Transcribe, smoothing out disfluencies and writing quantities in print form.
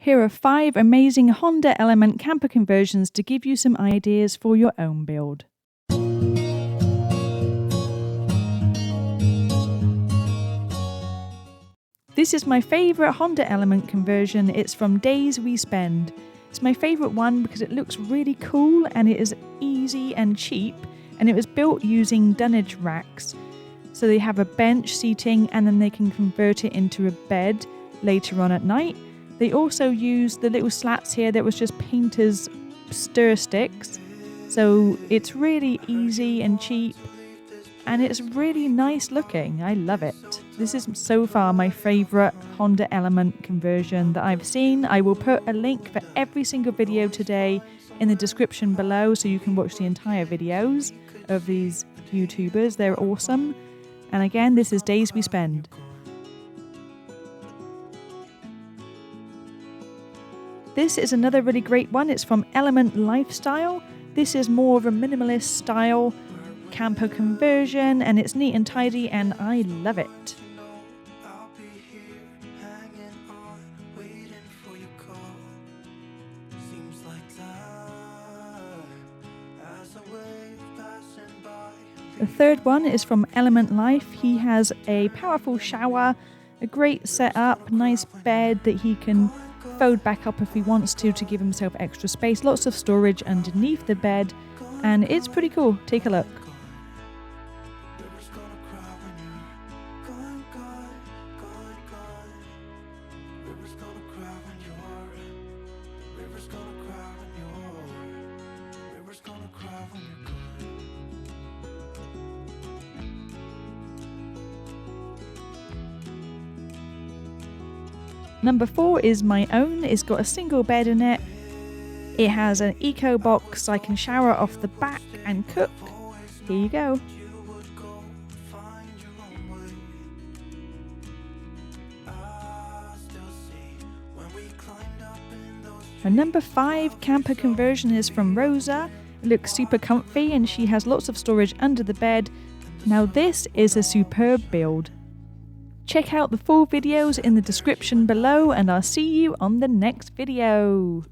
Here are 5 amazing Honda Element camper conversions to give you some ideas for your own build. This is my favourite Honda Element conversion. It's from Days We Spend. It's my favourite one because it looks really cool and it is easy and cheap, and it was built using dunnage racks. So they have a bench seating and then they can convert it into a bed later on at night. They also use the little slats here that was just painter's stir sticks. So it's really easy and cheap and it's really nice looking. I love it. This is so far my favourite Honda Element conversion that I've seen. I will put a link for every single video today in the description below so you can watch the entire videos of these YouTubers. They're awesome. And again, this is Days We Spend. This is another really great one. It's from Element Lifestyle. This is more of a minimalist style camper conversion and it's neat and tidy and I love it. The third one is from Element Life. He has a powerful shower, a great setup, nice bed that he can fold back up if he wants to give himself extra space. Lots of storage underneath the bed and it's pretty cool. Take a look. Number 4 is my own. It's got a single bed in it. It has an eco box so I can shower off the back and cook. Here you go. Her number 5 camper conversion is from Rosa. It looks super comfy and she has lots of storage under the bed. Now this is a superb build. Check out the full videos in the description below and I'll see you on the next video.